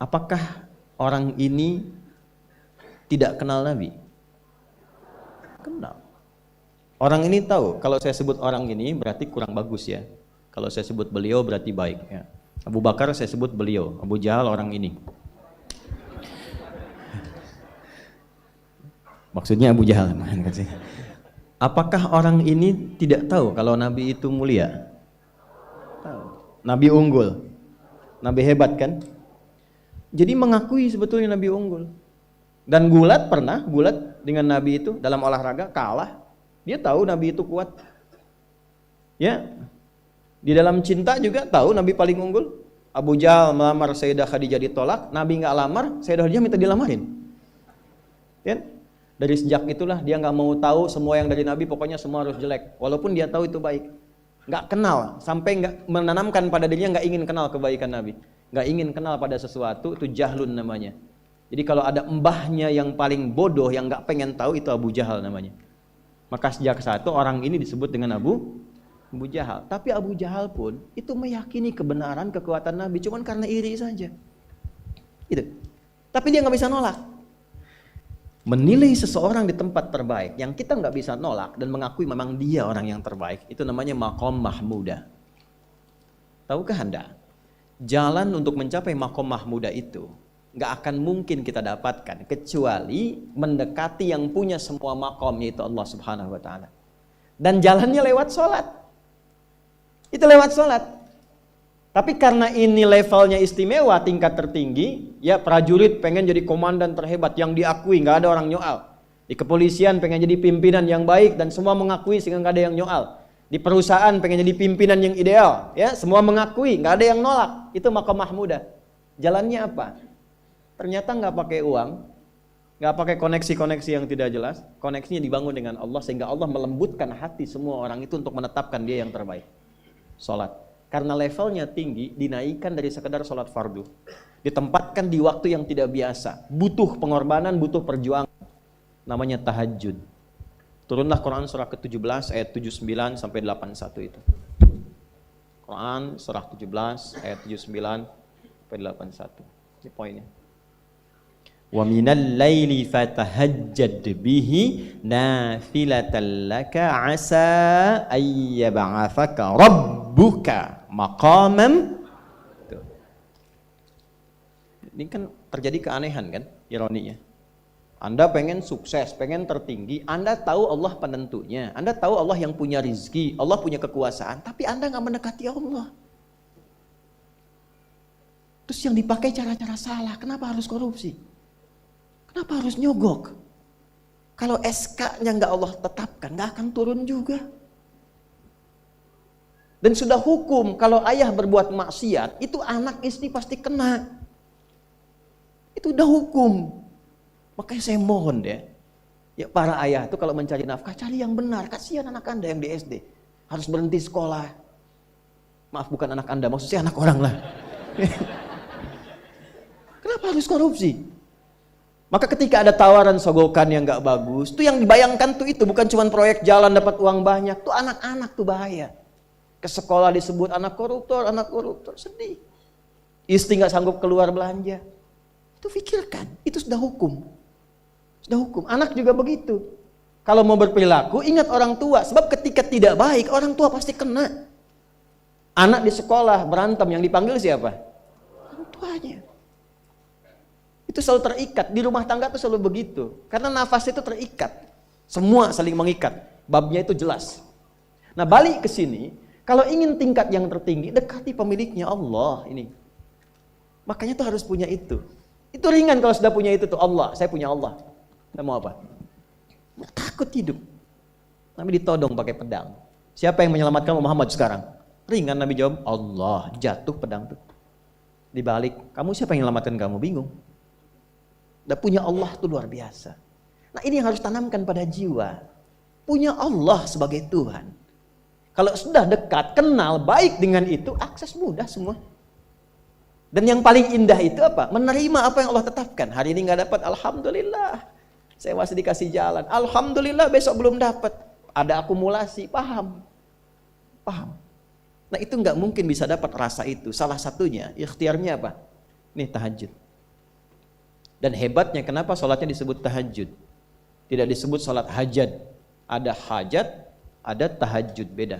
Apakah orang ini tidak kenal Nabi? Kenal. Orang ini tahu, kalau saya sebut orang ini berarti kurang bagus ya. Kalau saya sebut beliau berarti baik ya. Abu Bakar saya sebut beliau, Abu Jahal orang ini. Maksudnya Abu Jahal. Apakah orang ini tidak tahu kalau Nabi itu mulia? Tahu. Nabi unggul. Nabi hebat kan? Jadi mengakui sebetulnya Nabi unggul. Dan gulat dengan Nabi itu dalam olahraga kalah. Dia tahu Nabi itu kuat. Ya. Di dalam cinta juga tahu Nabi paling unggul. Abu Jahal melamar Sayyidah Khadijah ditolak, Nabi nggak lamar, Sayyidah Khadijah minta dilamarin. Ya. Dari sejak itulah dia nggak mau tahu semua yang dari Nabi, pokoknya semua harus jelek. Walaupun dia tahu itu baik. Nggak kenal, sampai nggak menanamkan pada dirinya nggak ingin kenal kebaikan Nabi. Nggak ingin kenal pada sesuatu, itu jahlun namanya. Jadi kalau ada mbahnya yang paling bodoh yang nggak pengen tahu, itu Abu Jahal namanya. Maka sejak saat itu orang ini disebut dengan Abu Jahal. Tapi Abu Jahal pun itu meyakini kebenaran kekuatan Nabi, cuman karena iri saja. Gitu. Tapi dia nggak bisa nolak. Menilai seseorang di tempat terbaik yang kita nggak bisa nolak dan mengakui memang dia orang yang terbaik, itu namanya maqam mahmudah. Tahukah Anda? Jalan untuk mencapai maqam mahmudah itu nggak akan mungkin kita dapatkan kecuali mendekati yang punya semua maqam, yaitu Allah Subhanahu wa taala. Dan jalannya lewat sholat. Itu lewat sholat. Tapi karena ini levelnya istimewa, tingkat tertinggi, ya prajurit pengen jadi komandan terhebat yang diakui, nggak ada orang nyoal. Di kepolisian pengen jadi pimpinan yang baik dan semua mengakui sehingga nggak ada yang nyoal. Di perusahaan pengen jadi pimpinan yang ideal, ya semua mengakui, nggak ada yang nolak. Itu maqam mahmudah. Jalannya apa? Ternyata nggak pakai uang, nggak pakai koneksi-koneksi yang tidak jelas. Koneksinya dibangun dengan Allah sehingga Allah melembutkan hati semua orang itu untuk menetapkan dia yang terbaik. Sholat. Karena levelnya tinggi, dinaikkan dari sekedar sholat fardu. Ditempatkan di waktu yang tidak biasa. Butuh pengorbanan, butuh perjuangan. Namanya tahajud. Turunlah Quran surah ke-17 ayat 79 sampai 81 itu. Quran surah 17 ayat 79 sampai 81. Ini poinnya. Wa minal laili fatahajjad bihi nafilatan laka asa ayyab'athaka rabbuka maqamam. Ini kan terjadi keanehan kan, ironinya. Anda pengen sukses, pengen tertinggi, Anda tahu Allah penentunya, Anda tahu Allah yang punya rizki, Allah punya kekuasaan, tapi Anda nggak mendekati Allah. Terus yang dipakai cara-cara salah, kenapa harus korupsi? Kenapa harus nyogok? Kalau SK-nya nggak Allah tetapkan, nggak akan turun juga. Dan sudah hukum, kalau ayah berbuat maksiat, itu anak istri pasti kena. Itu udah hukum. Makanya saya mohon deh, ya para ayah itu kalau mencari nafkah, cari yang benar. Kasihan anak Anda yang di SD, harus berhenti sekolah. Maaf, bukan anak Anda, maksudnya anak orang lah. Kenapa harus korupsi? Maka ketika ada tawaran sogokan yang gak bagus, tuh yang dibayangkan tuh itu bukan cuma proyek jalan dapat uang banyak, tuh anak-anak tuh bahaya. Ke sekolah disebut anak koruptor, sedih. Istri gak sanggup keluar belanja. Itu pikirkan, itu sudah hukum. Sudah hukum. Anak juga begitu. Kalau mau berperilaku, ingat orang tua. Sebab ketika tidak baik, orang tua pasti kena. Anak di sekolah berantem, yang dipanggil siapa? Orang tuanya. Itu selalu terikat, di rumah tangga itu selalu begitu. Karena nafas itu terikat. Semua saling mengikat. Babnya itu jelas. Nah, balik ke sini, kalau ingin tingkat yang tertinggi, dekati pemiliknya Allah ini. Makanya tuh harus punya itu. Itu ringan kalau sudah punya itu tuh Allah. Saya punya Allah. Saya mau apa? Nggak takut hidup. Nabi ditodong pakai pedang. Siapa yang menyelamatkan Muhammad sekarang? Ringan Nabi jawab, Allah. Jatuh pedang tuh. Dibalik, kamu siapa yang menyelamatkan kamu? Bingung. Dan punya Allah itu luar biasa. Nah, ini yang harus tanamkan pada jiwa. Punya Allah sebagai Tuhan. Kalau sudah dekat, kenal, baik dengan itu, akses mudah semua. Dan yang paling indah itu apa? Menerima apa yang Allah tetapkan. Hari ini nggak dapat, alhamdulillah. Saya masih dikasih jalan. Alhamdulillah, besok belum dapat. Ada akumulasi, paham. Nah, itu nggak mungkin bisa dapat rasa itu. Salah satunya, ikhtiarnya apa? Nih tahajud. Dan hebatnya kenapa sholatnya disebut tahajud, tidak disebut sholat hajat. Ada hajat, ada tahajud, beda.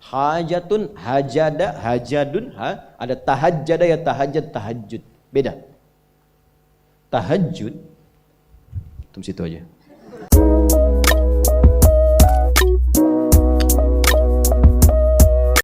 Hajatun, hajada, hajadun, ada tahajjada ya tahajjud, tahajud, beda. Tahajud, tunggu situ aja.